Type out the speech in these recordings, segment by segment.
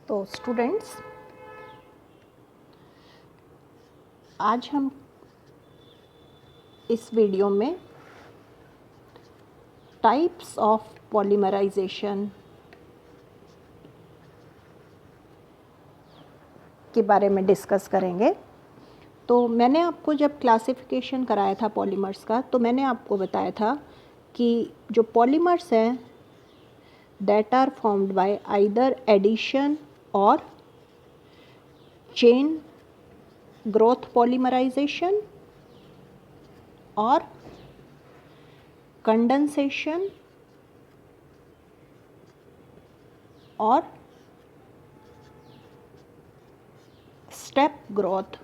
तो स्टूडेंट्स, आज हम इस वीडियो में टाइप्स ऑफ पॉलीमराइजेशन के बारे में डिस्कस करेंगे। तो मैंने आपको जब क्लासिफिकेशन कराया था पॉलीमर्स का, तो मैंने आपको बताया था कि जो पॉलीमर्स हैं that are formed by either addition और चेन ग्रोथ पॉलीमराइजेशन और कंडेंसेशन और step growth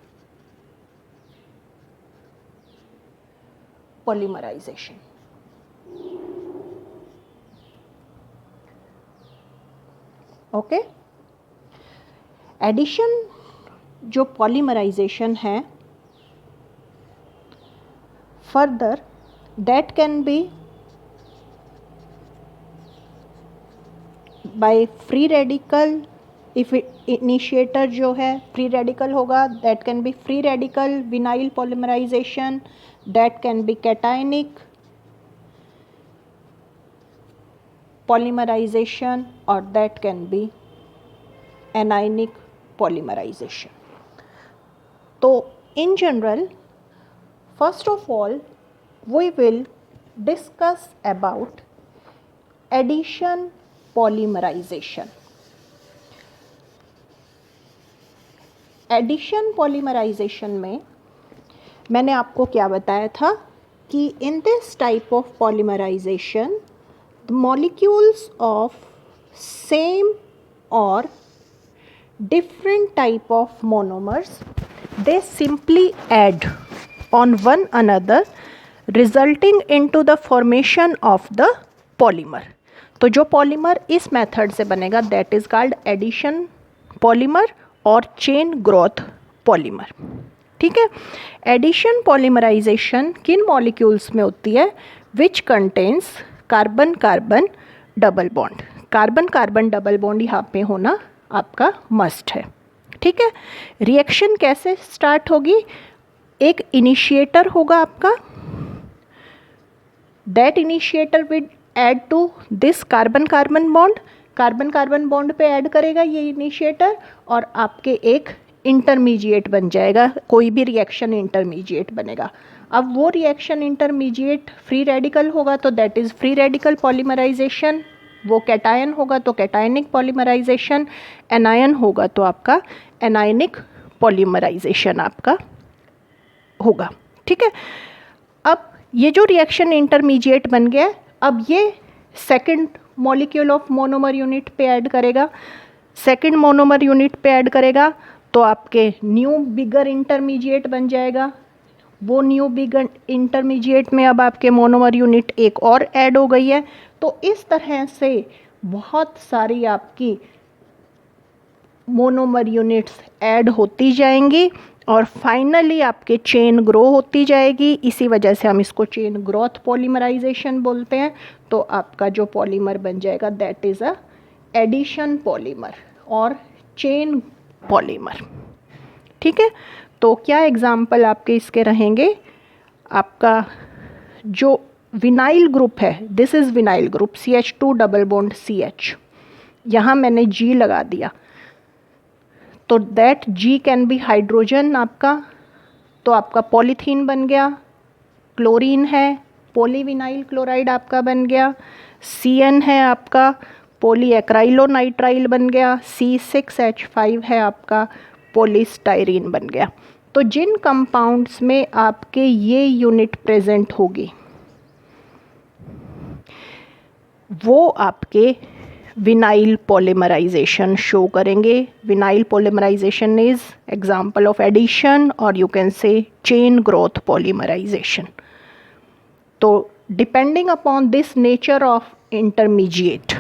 polymerization. Okay, addition जो पॉलीमराइजेशन है, further that can be by free radical. If initiator जो है फ्री रेडिकल होगा, that can be free radical vinyl polymerization, that can be cationic polymerization, or that can be anionic polymerization. So in general, first of all we will discuss about addition polymerization. Addition polymerization में मैंने आपको क्या बताया था कि in this type of polymerization the molecules of same or different type of monomers, they simply add on one another resulting into the formation of the polymer. तो जो polymer इस मेथड से बनेगा that is called addition polymer और chain growth polymer. ठीक है, addition polymerization किन molecules में होती है? Which contains carbon carbon double bond. Carbon carbon double bond यहाँ पे होना आपका मस्ट है। ठीक है, रिएक्शन कैसे स्टार्ट होगी? एक इनिशिएटर होगा आपका, that initiator will add to this carbon carbon bond, carbon carbon bond पे ऐड करेगा ये इनिशिएटर और आपके एक इंटरमीडिएट बन जाएगा, कोई भी रिएक्शन इंटरमीडिएट बनेगा। अब वो रिएक्शन इंटरमीडिएट फ्री रेडिकल होगा तो that is free radical polymerization, वो कैटायन होगा तो कैटायनिक पॉलीमराइजेशन, एनायन होगा तो आपका एनायनिक पॉलीमराइजेशन आपका होगा। ठीक है, अब ये जो रिएक्शन इंटरमीडिएट बन गया, अब ये second molecule of monomer unit पे ऐड करेगा, सेकंड मोनोमर यूनिट पे ऐड करेगा तो आपके न्यू बिगर इंटरमीडिएट बन जाएगा। वो न्यू बिगर इंटरमीडिएट में अब आपके मोनोमर यूनिट एक और ऐड हो गई है। तो इस तरह से बहुत सारी आपकी मोनोमर यूनिट्स ऐड होती जाएंगी और फाइनली आपके चेन ग्रो होती जाएगी। इसी वजह से हम इसको चेन ग्रोथ पॉलीमराइजेशन बोलते हैं। तो आपका जो पॉलीमर बन जाएगा that is a addition polymer और चेन पॉलीमर। ठीक है, तो क्या एग्जाम्पल आपके इसके रहेंगे? आपका जो विनाइल ग्रुप है, this is vinyl group CH2 double bond CH, यहाँ मैंने G लगा दिया तो that G can be hydrogen आपका, तो आपका पॉलीथीन बन गया, क्लोरीन है पॉलीविनाइल क्लोराइड आपका बन गया, CN है आपका पॉलीएक्राइलोनाइट्राइल बन गया, C6H5 है आपका पॉलीस्टाइरीन बन गया। तो जिन कंपाउंड्स में आपके ये यूनिट प्रेजेंट होगी वो आपके विनाइल पॉलीमराइजेशन शो करेंगे। Vinyl polymerisation is example of addition और you can say chain growth polymerisation. तो depending upon this nature of intermediate,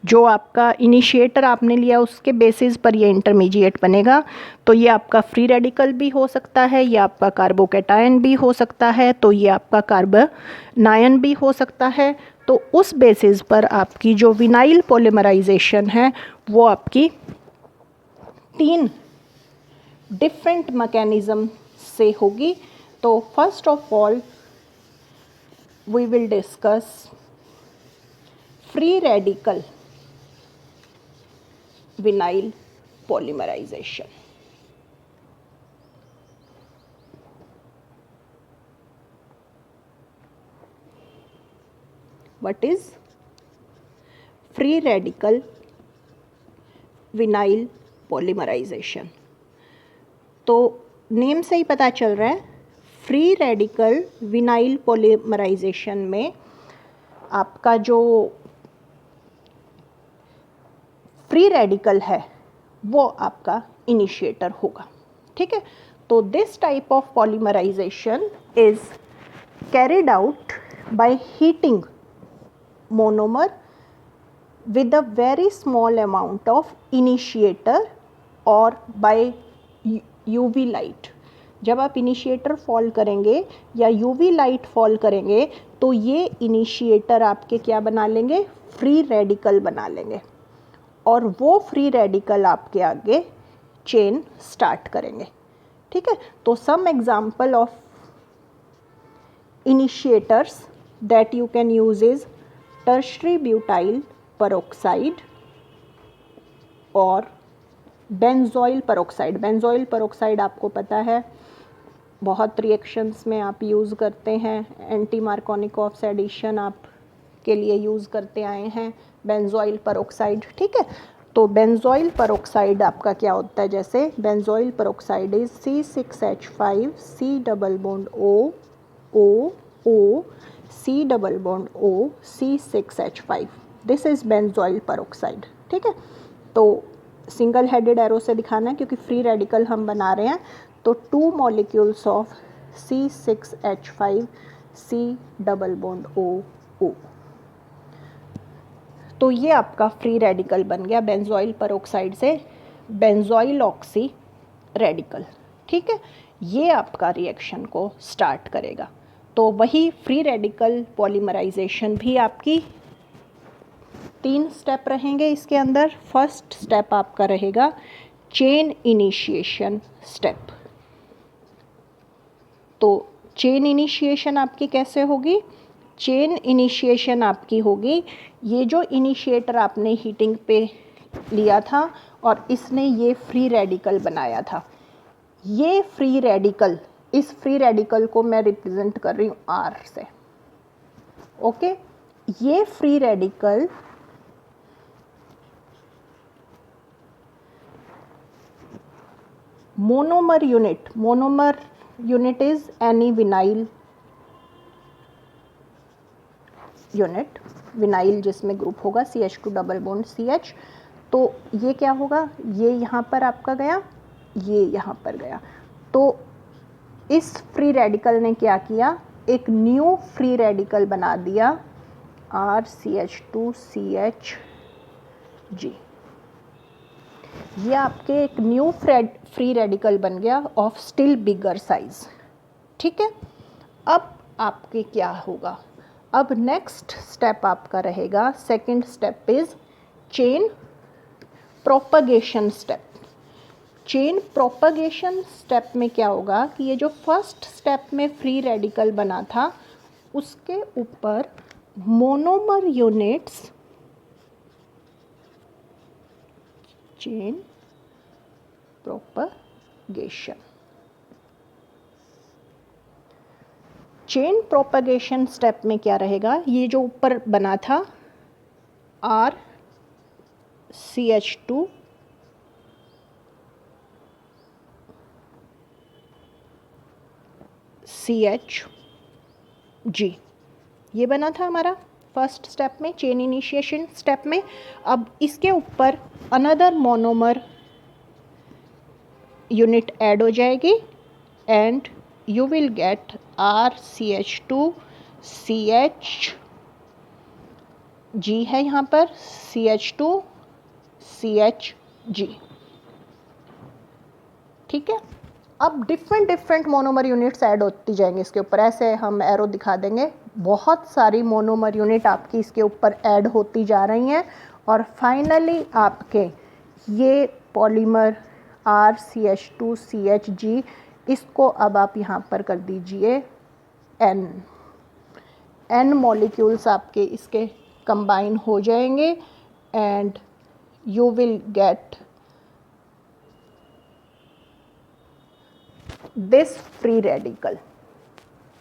जो आपका इनिशिएटर आपने लिया उसके बेसिस पर ये इंटरमीडिएट बनेगा। तो ये आपका फ्री रेडिकल भी हो सकता है, ये आपका कार्बोकैटायन भी हो सकता है, तो ये आपका कार्बोनायन भी हो सकता है। तो उस बेसिस पर आपकी जो विनाइल पॉलीमराइजेशन है वो आपकी 3 डिफरेंट मैकेनिज्म से होगी। तो first of all we will discuss free radical vinyl polymerization. What is free radical vinyl polymerization? तो नेम से ही पता चल रहा है, फ्री रेडिकल विनाइल पॉलीमराइजेशन में आपका जो फ्री रेडिकल है वो आपका इनिशिएटर होगा। ठीक है, तो this type of polymerization is carried out by heating monomer with a very small amount of initiator और by UV light। जब आप इनिशिएटर फॉल करेंगे या यूवी लाइट फॉल करेंगे तो ये इनिशिएटर आपके क्या बना लेंगे, फ्री रेडिकल बना लेंगे और वो फ्री रेडिकल आपके आगे चेन स्टार्ट करेंगे। ठीक है, तो some example of initiators that you can use is tertiary butyl peroxide और बेंजोइल पेरोक्साइड। बेंजोइल पेरोक्साइड आपको पता है बहुत रिएक्शंस में आप यूज़ करते हैं, एंटी मार्कोनिक ऑक्सीडेशन आप के लिए यूज़ करते आए हैं बेंजोइल पेरोक्साइड। ठीक है, तो बेंजोइल पेरोक्साइड आपका क्या होता है, जैसे benzoyl peroxide is C6H5 C double bond O C double bond O C6H5, this is benzoyl peroxide. ठीक है, तो सिंगल हेडेड एरो से दिखाना है क्योंकि फ्री रेडिकल हम बना रहे हैं। तो 2 molecules of C6H5 C double bond O। तो ये आपका फ्री रेडिकल बन गया बेंजोइल पेरोक्साइड से बेंजोइल ऑक्सी रेडिकल। ठीक है, ये आपका रिएक्शन को स्टार्ट करेगा। तो वही फ्री रेडिकल पॉलीमराइजेशन भी आपकी 3 स्टेप रहेंगे इसके अंदर। फर्स्ट स्टेप आपका रहेगा चेन इनिशिएशन स्टेप। तो चेन इनिशिएशन आपकी कैसे होगी, चेन इनिशिएशन आपकी होगी, ये जो इनिशिएटर आपने हीटिंग पे लिया था और इसने ये फ्री रेडिकल बनाया था, ये फ्री रेडिकल, इस फ्री रेडिकल को मैं रिप्रेजेंट कर रही हूँ R से। ओके, ये free radical monomer unit is any vinyl unit, vinyl जिसमें ग्रुप होगा CH2 डबल बॉन्ड CH। तो ये क्या होगा, ये यहाँ पर आपका गया, ये यहाँ पर गया। तो इस फ्री रेडिकल ने क्या किया, एक न्यू फ्री रेडिकल बना दिया RCH2CH। ये आपके एक न्यू फ्री रेडिकल बन गया ऑफ स्टिल बिगर साइज। ठीक है, अब आपके क्या होगा, अब नेक्स्ट स्टेप आपका रहेगा, second step is chain propagation step. Chain propagation step में क्या होगा कि ये जो फर्स्ट स्टेप में फ्री रेडिकल बना था उसके ऊपर monomer units, chain propagation, chain propagation step में क्या रहेगा, ये जो ऊपर बना था RCH2 CH, ये बना था हमारा फर्स्ट स्टेप में, चेन इनिशिएशन स्टेप में। अब इसके ऊपर अनदर मोनोमर यूनिट ऐड हो जाएगी and you will get RCH2CH, है यहाँ पर CH2CHG। ठीक है, अब डिफरेंट मोनोमर यूनिट्स ऐड होती जाएंगे इसके ऊपर, ऐसे हम एरो दिखा देंगे बहुत सारी मोनोमर यूनिट आपकी इसके ऊपर ऐड होती जा रही हैं और फाइनली आपके ये पॉलीमर RCH2CHG, इसको अब आप यहाँ पर कर दीजिए N मॉलिक्यूल्स आपके इसके कंबाइन हो जाएंगे and you will get this free radical.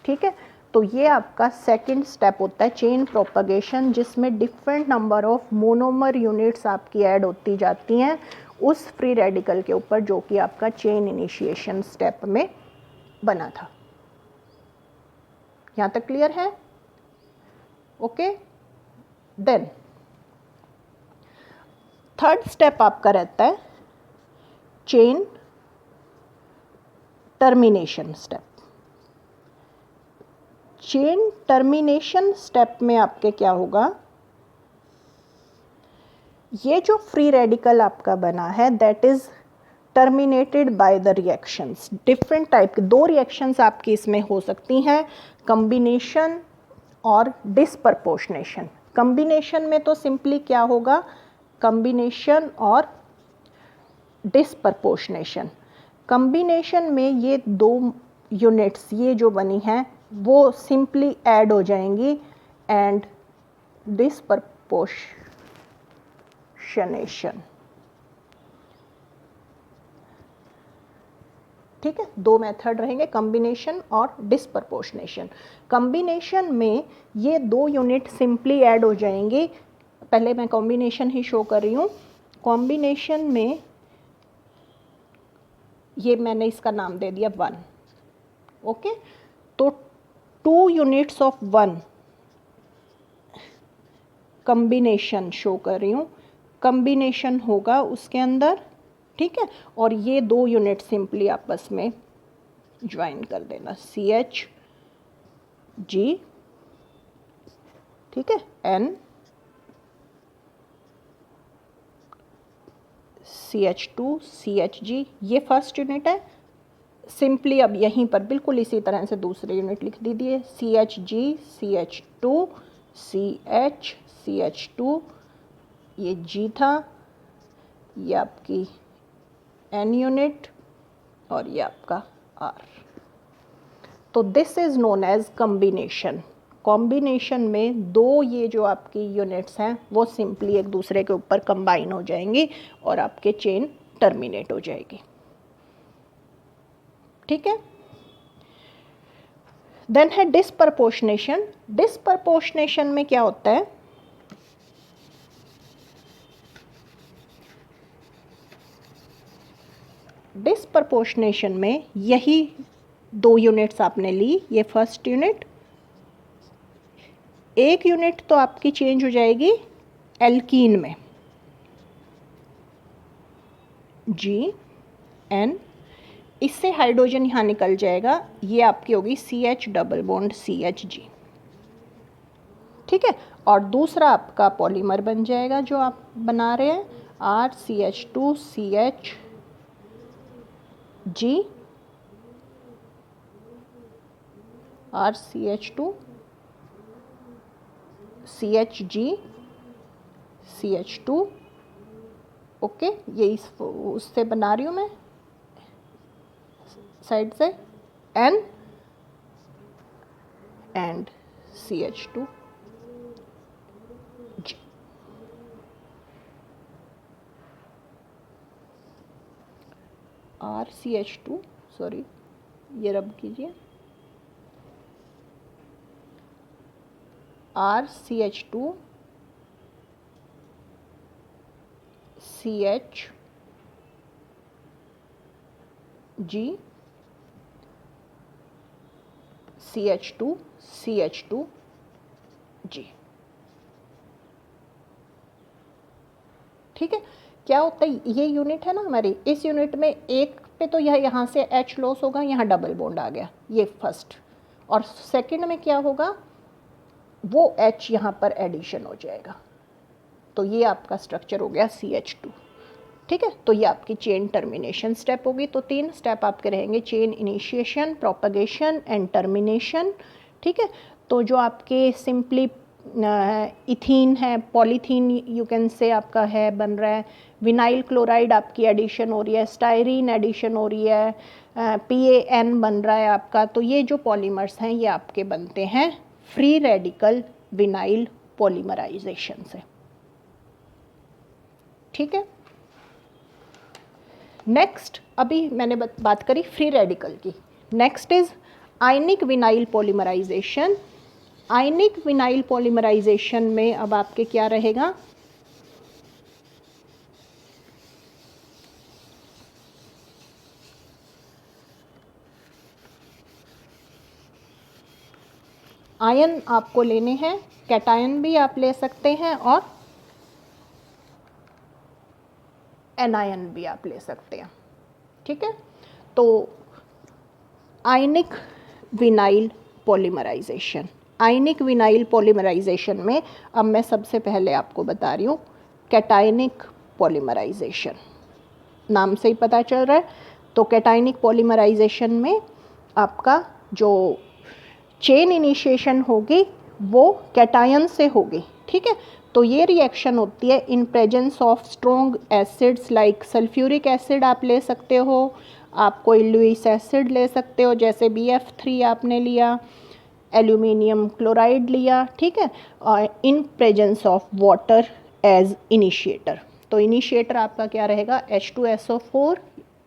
ठीक है, तो ये आपका सेकंड स्टेप होता है चेन प्रोपगेशन, जिसमें different number of monomer units आपकी ऐड होती जाती हैं उस फ्री रेडिकल के ऊपर जो कि आपका चेन इनिशिएशन स्टेप में बना था। यहाँ तक क्लियर है? ओके, देन थर्ड स्टेप आपका रहता है chain termination step. Chain termination step में आपके क्या होगा, ये जो फ्री रेडिकल आपका बना है that is terminated by the reactions. Different type के 2 रिएक्शंस आपकी इसमें हो सकती हैं, कम्बिनेशन और डिस्प्रपोर्शनेशन। कम्बिनेशन में तो सिंपली क्या होगा, कम्बिनेशन और डिस्प्रपोर्शनेशन। कम्बिनेशन में ये 2 यूनिट्स ये जो बनी हैं वो सिंपली ऐड हो जाएंगी एंड डिस्प्रपोर्शनेशन। ठीक है, 2 मेथड रहेंगे, कम्बिनेशन और डिस्प्रपोर्शनेशन। कम्बिनेशन में ये 2 यूनिट सिंपली ऐड हो जाएंगे। पहले मैं कॉम्बिनेशन ही शो कर रही हूँ। कॉम्बिनेशन में ये मैंने इसका नाम दे दिया 1। ओके, तो 2 यूनिट्स ऑफ 1 कम्बिनेशन शो कर रही हूँ, कम्बिनेशन होगा उसके अंदर। ठीक है, और ये 2 यूनिट सिंपली आपस में ज्वाइन कर देना, CHG। ठीक है, N CH2CHG, ये फर्स्ट यूनिट है। सिंपली अब यहीं पर बिल्कुल इसी तरह से दूसरे यूनिट लिख दीजिए, CHG CH2 CH CH2, ये G था, ये आपकी N यूनिट और ये आपका R। तो this is known as combination. Combination में 2 ये जो आपकी यूनिट्स हैं वो सिंपली एक दूसरे के ऊपर कंबाइन हो जाएंगी और आपके चेन टर्मिनेट हो जाएगी। ठीक है, देन है डिस्प्रपोर्शनेशन। डिस्प्रपोर्शनेशन में क्या होता है, डिस्प्रपोर्शनेशन में यही 2 यूनिट्स आपने ली, ये फर्स्ट यूनिट, एक यूनिट तो आपकी चेंज हो जाएगी एल्कीन में, GN, इससे हाइड्रोजन यहाँ निकल जाएगा, ये आपकी होगी CH डबल बॉन्ड CHG। ठीक है, और दूसरा आपका पॉलीमर बन जाएगा जो आप बना रहे हैं RCH2CHG, RCH2 CHG CH2। Okay, ये उससे बना रही हूँ मैं साइड से N and CH2 G। RCH2, sorry ये रब कीजिए, RCH2 CH G CH2 CH2 G। ठीक है, क्या होता है, ये यूनिट है ना हमारी, इस यूनिट में एक पे तो यह यहाँ से H लॉस होगा, यहाँ डबल बॉन्ड आ गया, ये फर्स्ट, और सेकंड में क्या होगा, वो H यहाँ पर एडिशन हो जाएगा, तो ये आपका स्ट्रक्चर हो गया CH2। ठीक है, तो ये आपकी चेन टर्मिनेशन स्टेप होगी। तो 3 स्टेप आपके रहेंगे, chain initiation, propagation and termination. ठीक है, तो जो आपके सिंपली इथीन है, पॉलीथीन यू कैन से आपका है बन रहा है, विनाइल क्लोराइड आपकी एडिशन हो रही है, स्टायरीन एडिशन हो रही है, PAN बन रहा है आपका। तो ये जो पॉलीमर्स हैं ये आपके बनते हैं फ्री रेडिकल विनाइल पॉलीमराइजेशन से। ठीक है, नेक्स्ट अभी मैंने बात करी फ्री रेडिकल की। Next is ionic vinyl polymerization. Ionic vinyl polymerization में अब आपके क्या रहेगा, आयन आपको लेने हैं, कैटायन भी आप ले सकते हैं और एनायन भी आप ले सकते हैं। ठीक है, तो आयनिक vinyl polymerization, ionic vinyl polymerization में अब मैं सबसे पहले आपको बता रही हूँ कैटायनिक पॉलीमराइजेशन, नाम से ही पता चल रहा है। तो कैटायनिक पॉलीमराइजेशन में आपका जो चेन इनिशिएशन होगी वो कैटायन से होगी। ठीक है, तो ये रिएक्शन होती है इन presence of strong acids like sulphuric acid आप ले सकते हो, आप कोई लुईस एसिड ले सकते हो जैसे BF3 आपने लिया, एल्यूमिनियम क्लोराइड लिया। ठीक है, और in presence of water as initiator. तो इनिशिएटर आपका क्या रहेगा, H2SO4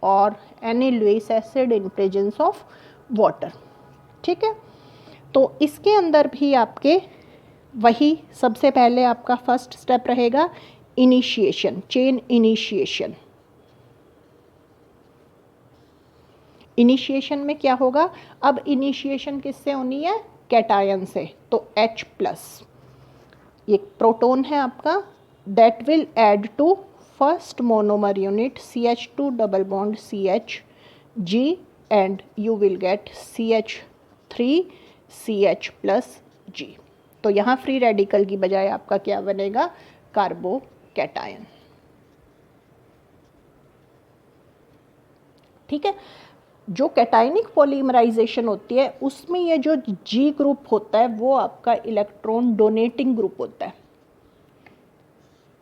और any Lewis acid in presence of water. ठीक है, तो इसके अंदर भी आपके वही सबसे पहले आपका फर्स्ट स्टेप रहेगा इनिशिएशन, चेन इनिशिएशन। इनिशिएशन में क्या होगा, अब इनिशिएशन किससे होनी है, कैटायन से। तो H+, ये प्रोटॉन है आपका, that will add to first monomer unit CH2 double bond CHG and you will get CH3CH+G। तो यहाँ फ्री रेडिकल की बजाय आपका क्या बनेगा, कार्बोकैटायन। ठीक है, जो कैटायनिक पॉलीमराइजेशन होती है उसमें ये जो G ग्रुप होता है वो आपका इलेक्ट्रॉन डोनेटिंग ग्रुप होता है।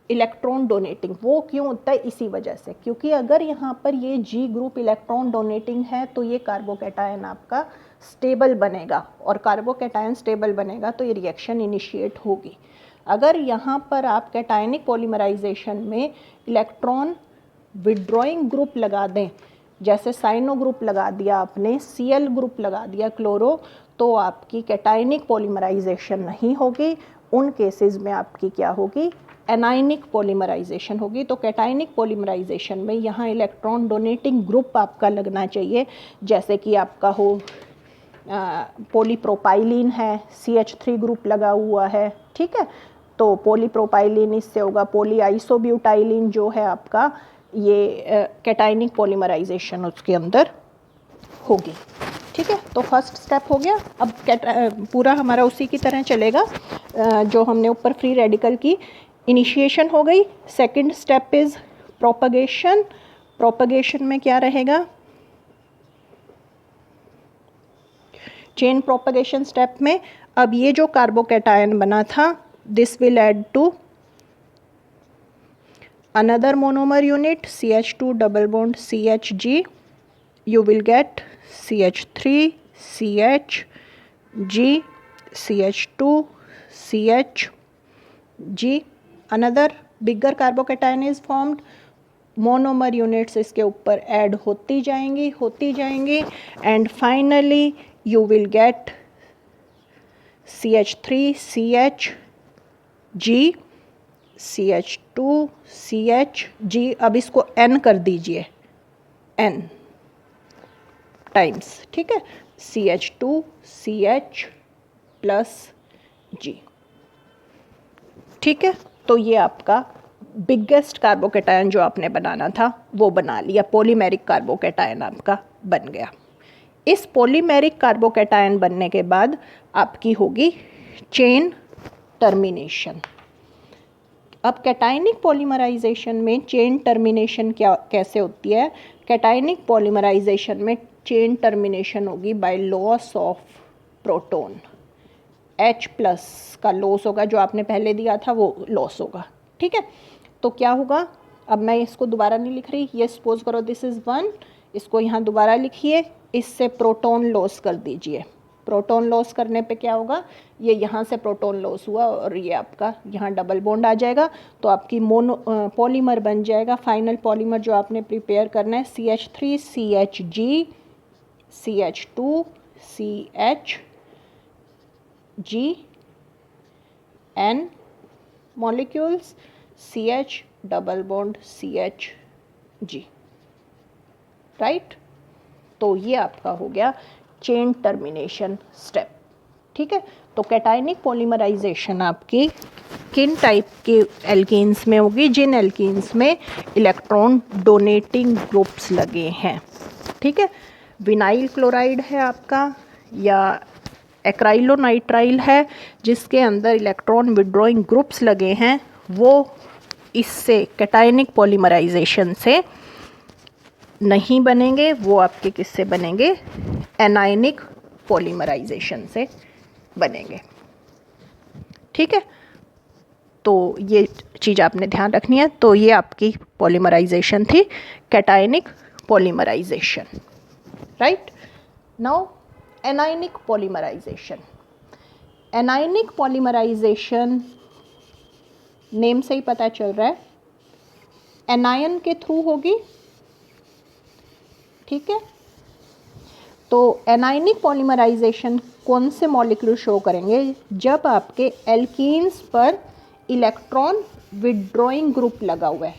इलेक्ट्रॉन डोनेटिंग वो क्यों होता है, इसी वजह से, क्योंकि अगर यहाँ पर ये G ग्रुप इलेक्ट्रॉन डोनेटिंग है तो ये कार्बोकैटायन आपका स्टेबल बनेगा, और कार्बोकैटायन स्टेबल बनेगा तो ये रिएक्शन इनिशिएट होगी। अगर यहाँ पर आप कैटायनिक पॉलीमराइजेशन में इलेक्ट्रॉन विड्रॉइंग ग्रुप लगा दें, जैसे साइनो ग्रुप लगा दिया आपने, Cl ग्रुप लगा दिया क्लोरो, तो आपकी कैटायनिक पॉलीमराइजेशन नहीं होगी। उन केसेस में आपकी क्या होगी, एनायनिक पॉलीमराइजेशन होगी। तो कैटायनिक पॉलीमराइजेशन में यहाँ इलेक्ट्रॉन डोनेटिंग ग्रुप आपका लगना चाहिए, जैसे कि आपका हो पॉलीप्रोपाइलिन है, CH3 ग्रुप लगा हुआ है। ठीक है, तो पॉलीप्रोपाइलिन इससे होगा पॉलीआइसोब्यूटाइलिन जो है आपका, ये कैटायनिक पॉलीमराइजेशन उसके अंदर होगी। ठीक है, तो फर्स्ट स्टेप हो गया। अब पूरा हमारा उसी की तरह चलेगा जो हमने ऊपर फ्री रेडिकल की इनिशिएशन हो गई। Second step is propagation. Propagation में क्या रहेगा, चेन प्रोपगेशन स्टेप में अब ये जो कार्बोकैटायन बना था, this will add to another monomer unit CH2 double bond CHG, you will get CH3 CHG CH2 CHG, another bigger carbocation is formed, monomer units इसके ऊपर ऐड होती जाएंगी and finally you will get CH3 CHG CH2 CHG। अब इसको N कर दीजिए, N times. ठीक है, CH2 CH+G। ठीक है, तो ये आपका बिगेस्ट कार्बोकैटायन जो आपने बनाना था वो बना लिया, पॉलीमेरिक कार्बोकैटायन आपका बन गया। इस पॉलीमेरिक कार्बोकैटायन बनने के बाद आपकी होगी चेन टर्मिनेशन। अब कैटायनिक पॉलीमराइजेशन में चेन टर्मिनेशन कैसे होती है, कैटायनिक पॉलीमराइजेशन में चेन टर्मिनेशन होगी by loss of proton. H plus का लॉस होगा, जो आपने पहले दिया था वो लॉस होगा। ठीक है, तो क्या होगा, अब मैं इसको दोबारा नहीं लिख रही, ये सपोज करो दिस इज़ 1, इसको यहाँ दोबारा लिखिए, इससे प्रोटॉन लॉस कर दीजिए। प्रोटॉन लॉस करने पे क्या होगा, ये यहाँ से प्रोटॉन लॉस हुआ और ये आपका यहाँ डबल बॉन्ड आ जाएगा, तो आपकी पॉलीमर बन जाएगा। फाइनल पॉलीमर जो आपने प्रिपेयर करना है CH3 CHG CH2 CHG N molecules CH double bond CHG, right. तो ये आपका हो गया चेन टर्मिनेशन स्टेप। ठीक है, तो कैटायनिक पॉलीमराइजेशन आपकी किन टाइप के एल्कीन्स में होगी, जिन एल्कीन्स में इलेक्ट्रॉन डोनेटिंग ग्रुप्स लगे हैं। ठीक है, विनाइल क्लोराइड है आपका या एक्राइलोनाइट्राइल है जिसके अंदर इलेक्ट्रॉन विड्रॉइंग ग्रुप्स लगे हैं, वो इससे कैटायनिक पॉलीमराइजेशन से नहीं बनेंगे, वो आपके किससे बनेंगे, एनायनिक पॉलीमराइजेशन से बनेंगे। ठीक है, तो ये चीज़ आपने ध्यान रखनी है। तो ये आपकी पॉलीमराइजेशन थी, cationic polymerization, right. Now anionic polymerization. Anionic polymerization name से ही पता चल रहा है, एनायन के थ्रू होगी। ठीक है, तो एनायनिक पॉलीमराइजेशन कौन से मॉलिक्यूल शो करेंगे, जब आपके एल्कीन्स पर इलेक्ट्रॉन विड्रॉइंग ग्रुप लगा हुआ है,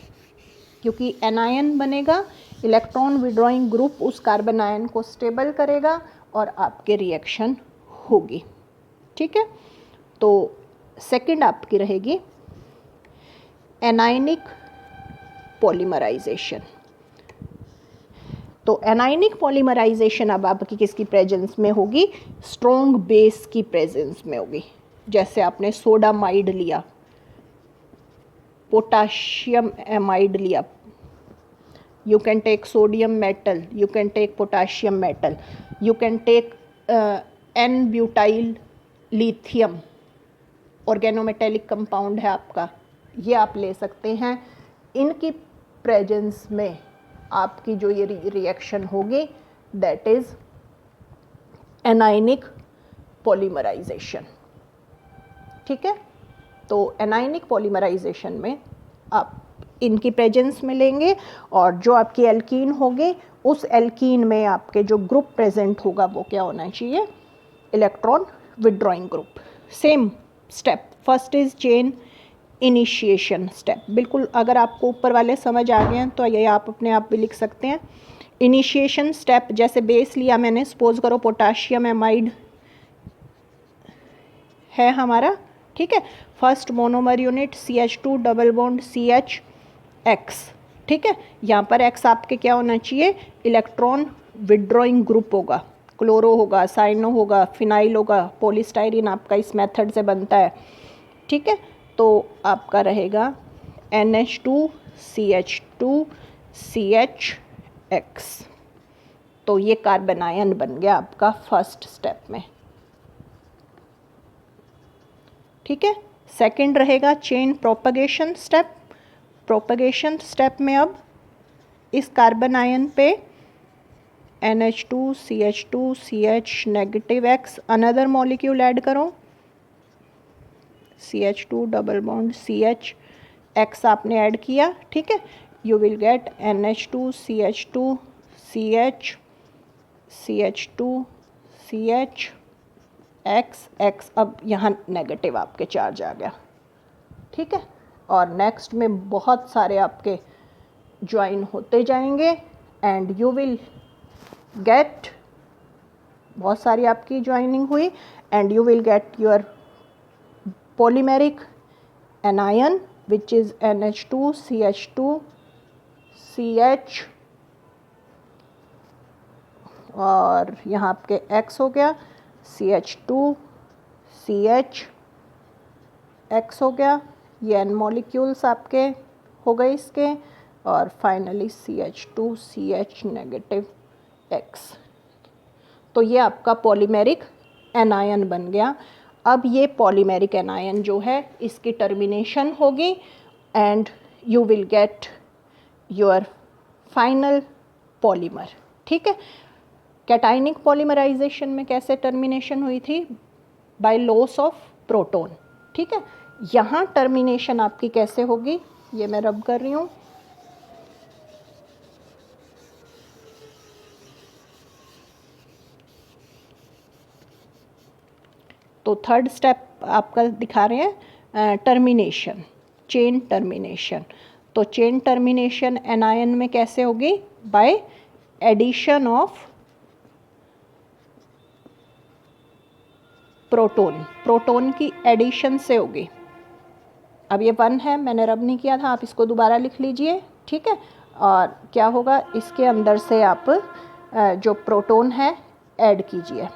क्योंकि एनायन बनेगा, इलेक्ट्रॉन विड्रॉइंग ग्रुप उस कार्बन आयन को स्टेबल करेगा और आपके रिएक्शन होगी। ठीक है, तो सेकंड आपकी रहेगी एनायनिक पॉलीमराइजेशन। तो एनायनिक पॉलीमराइजेशन अब आपकी किसकी प्रेजेंस में होगी, स्ट्रॉन्ग बेस की प्रेजेंस में होगी। जैसे आपने सोडामाइड लिया, पोटाशियम एमाइड लिया, you can take sodium metal, you can take potassium metal, you can take N-butyl lithium, organometallic compound है आपका, ये आप ले सकते हैं। इनकी प्रेजेंस में आपकी जो ये रिएक्शन होगी दैट इज एनायनिक पॉलीमराइजेशन। ठीक है, तो एनायनिक पॉलीमराइजेशन में आप इनकी प्रेजेंस में लेंगे और जो आपकी एल्कीन होगी उस एल्कीन में आपके जो ग्रुप प्रेजेंट होगा वो क्या होना चाहिए, electron withdrawing group. Same step, first is chain initiation step. बिल्कुल अगर आपको ऊपर वाले समझ आ गए हैं तो ये आप अपने आप भी लिख सकते हैं। इनिशिएशन स्टेप, जैसे बेस लिया मैंने, सपोज करो पोटाशियम एमाइड है हमारा। ठीक है, first monomer unit CH2 double bond CHX। ठीक है, यहाँ पर X आपके क्या होना चाहिए, इलेक्ट्रॉन विड्रॉइंग ग्रुप होगा, क्लोरो होगा, साइनो होगा, फिनाइल होगा, पॉलीस्टाइरीन आपका इस मेथड से बनता है। ठीक है, तो आपका रहेगा NH2 CH2 CHX। तो ये कार्बन आयन बन गया आपका फर्स्ट स्टेप में। ठीक है, सेकंड रहेगा chain propagation step. Propagation step में अब इस कार्बन आयन पे NH2 CH2 CH negative X another molecule add करो, CH2 double bond CH X आपने ऐड किया। ठीक है, you will gate NH2 CH2 CH CH2 CH X अब यहाँ नेगेटिव आपके चार्ज आ गया। ठीक है, और नेक्स्ट में बहुत सारे आपके ज्वाइन होते जाएंगे एंड यू विल गेट, बहुत सारी आपकी ज्वाइनिंग हुई and you will get your polymeric anion which is NH2 CH2 CH और यहाँ आपके X हो गया, CH2 CH X हो गया, ये N मॉलिक्यूल्स आपके हो गए इसके, और finally CH2 CH negative X। तो ये आपका पॉलीमेरिक एनायन बन गया। अब ये पॉलीमेरिक एनायन जो है इसकी टर्मिनेशन होगी and you will get your final polymer. ठीक है, कैटायनिक पॉलीमराइजेशन में कैसे टर्मिनेशन हुई थी? By loss of proton. ठीक है, यहाँ टर्मिनेशन आपकी कैसे होगी? ये मैं रब कर रही हूँ। तो थर्ड स्टेप आपका दिखा रहे हैं टर्मिनेशन, चेन टर्मिनेशन। तो चेन टर्मिनेशन एनायन में कैसे होगी? By addition of proton, proton की एडिशन से होगी। अब ये 1 है, मैंने रब नहीं किया था, आप इसको दोबारा लिख लीजिए। ठीक है, और क्या होगा, इसके अंदर से आप जो प्रोटॉन है ऐड कीजिए।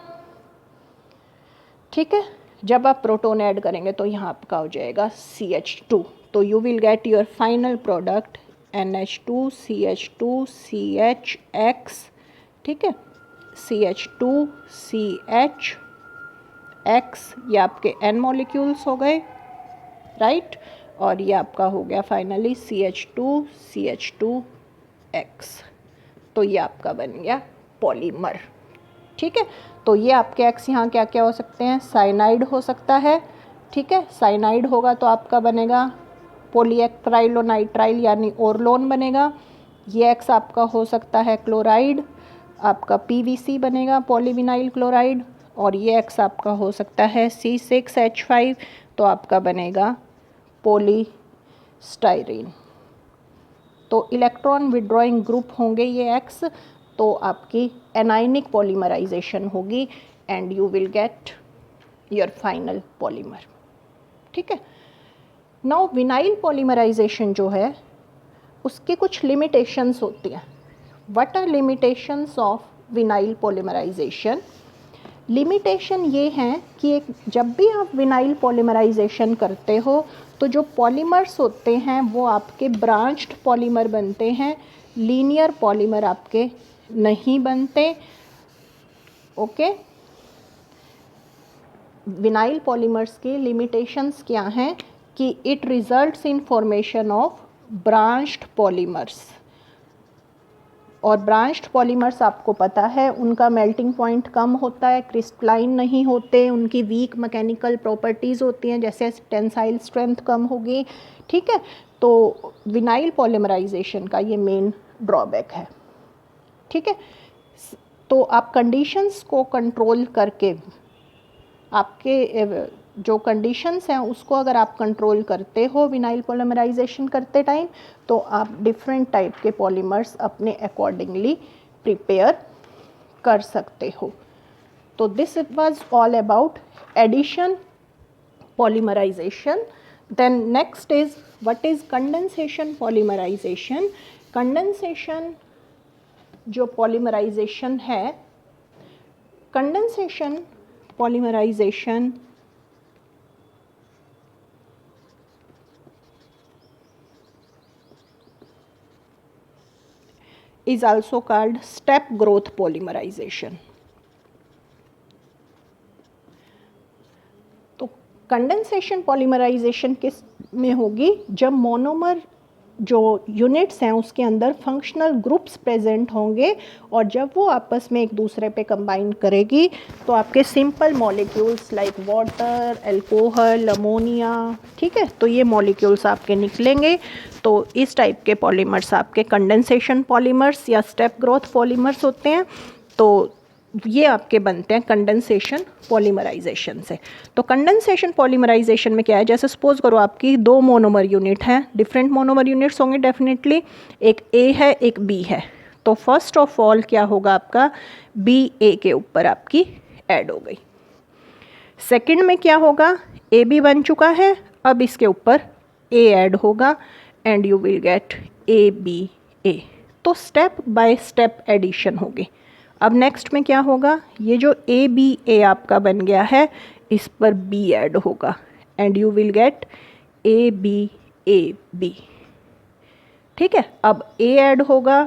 ठीक है, जब आप प्रोटॉन ऐड करेंगे तो यहाँ आपका हो जाएगा CH2। तो you will get your final product NH2 CH2 CHX। ठीक है, CH2 CHX, ये आपके N मॉलिक्यूल्स हो गए, राइट। और ये आपका हो गया फाइनली CH2 CH2X। तो ये आपका बन गया पॉलीमर। ठीक है, तो ये आपके एक्स यहाँ क्या क्या हो सकते हैं? साइनाइड हो सकता है। ठीक है, साइनाइड होगा तो आपका बनेगा पॉलीएक्राइलोनाइट्राइल यानी ओरलोन बनेगा। ये एक्स आपका हो सकता है क्लोराइड, आपका PVC बनेगा, पॉलीविनाइल क्लोराइड। और ये एक्स आपका हो सकता है C6H5, तो आपका बनेगा पॉलीस्टाइरीन। तो इलेक्ट्रॉन विड्रॉइंग ग्रुप होंगे ये एक्स, तो आपकी एनायनिक पॉलीमराइजेशन होगी and you will get your final polymer. ठीक है, नाउ विनाइल पॉलीमराइजेशन जो है उसकी कुछ लिमिटेशंस होती हैं। What are limitations of vinyl polymerization? Limitation ये हैं कि एक जब भी आप विनाइल पॉलीमराइजेशन करते हो तो जो पॉलीमर्स होते हैं वो आपके ब्रांच्ड पॉलीमर बनते हैं, लीनियर पॉलीमर आपके नहीं बनते। ओके, विनाइल पॉलीमर्स की लिमिटेशंस क्या हैं कि it results in formation of branched polymers. और ब्रांच्ड पॉलीमर्स आपको पता है उनका मेल्टिंग पॉइंट कम होता है, क्रिस्टलाइन नहीं होते, उनकी वीक मैकेनिकल प्रॉपर्टीज़ होती हैं, जैसे टेंसाइल स्ट्रेंथ कम होगी। ठीक है, तो विनाइल पॉलीमराइजेशन का ये मेन ड्रॉबैक है। ठीक है, तो आप कंडीशंस को कंट्रोल करके, आपके जो कंडीशंस हैं उसको अगर आप कंट्रोल करते हो विनाइल पॉलीमराइजेशन करते टाइम, तो आप डिफरेंट टाइप के पॉलीमर्स अपने अकॉर्डिंगली प्रिपेयर कर सकते हो। तो this was all about addition, polymerization. Then next is what is condensation polymerization. Condensation जो पॉलीमराइजेशन है, condensation polymerization is also called step growth polymerization. तो कंडेंसेशन पॉलीमराइजेशन किस में होगी? जब मोनोमर जो यूनिट्स हैं उसके अंदर फंक्शनल ग्रुप्स प्रेजेंट होंगे और जब वो आपस में एक दूसरे पे कंबाइन करेगी तो आपके simple molecules like water, alcohol, ammonia, ठीक है, तो ये मॉलिक्यूल्स आपके निकलेंगे। तो इस टाइप के पॉलीमर्स आपके कंडेंसेशन पॉलीमर्स या स्टेप ग्रोथ पॉलीमर्स होते हैं। तो ये आपके बनते हैं कंडेंसेशन पॉलीमराइजेशन से। तो कंडेंसेशन पॉलीमराइजेशन में क्या है, जैसे सपोज करो आपकी 2 मोनोमर यूनिट हैं, डिफरेंट मोनोमर यूनिट्स होंगे डेफिनेटली, एक A है एक B है। तो फर्स्ट ऑफ ऑल क्या होगा आपका, B A के ऊपर आपकी ऐड हो गई। सेकंड में क्या होगा, AB बन चुका है, अब इसके ऊपर A ऐड होगा and you will gate ABA। तो स्टेप बाय स्टेप एडिशन होगी। अब नेक्स्ट में क्या होगा, ये जो ABA आपका बन गया है इस पर B ऐड होगा and you will gate ABAB। ठीक है, अब A ऐड होगा,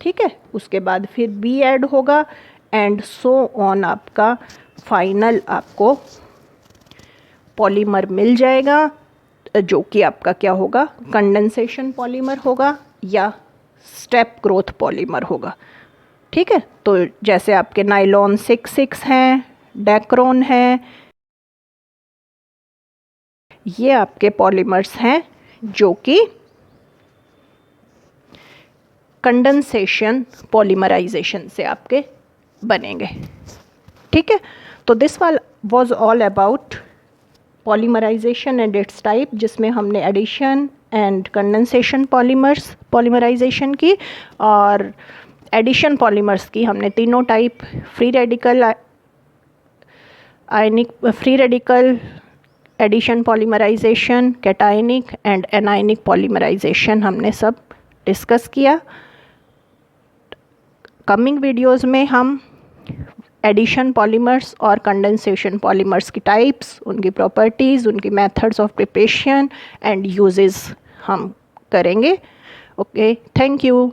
ठीक है, उसके बाद फिर B ऐड होगा एंड सो ऑन आपका फाइनल आपको पॉलीमर मिल जाएगा, जो कि आपका क्या होगा, कंडेंसेशन पॉलीमर होगा या स्टेप ग्रोथ पॉलीमर होगा। ठीक है, तो जैसे आपके नायलॉन 6 हैं, डेक्रोन है, ये आपके पॉलीमर्स हैं जो कि कंडेंसेशन पॉलीमराइजेशन से आपके बनेंगे। ठीक है, तो this was all about polymerization and its type, जिसमें हमने एडिशन एंड कंडेंसेशन पॉलीमराइजेशन की, और एडिशन पॉलीमर्स की हमने तीनों type, free radical addition polymerization, cationic and anionic polymerization हमने सब डिस्कस किया। कमिंग वीडियोस में हम एडिशन पॉलीमर्स और कंडेंसेशन पॉलीमर्स की टाइप्स, उनकी प्रॉपर्टीज़, उनकी methods of preparation and uses हम करेंगे। Okay, thank you.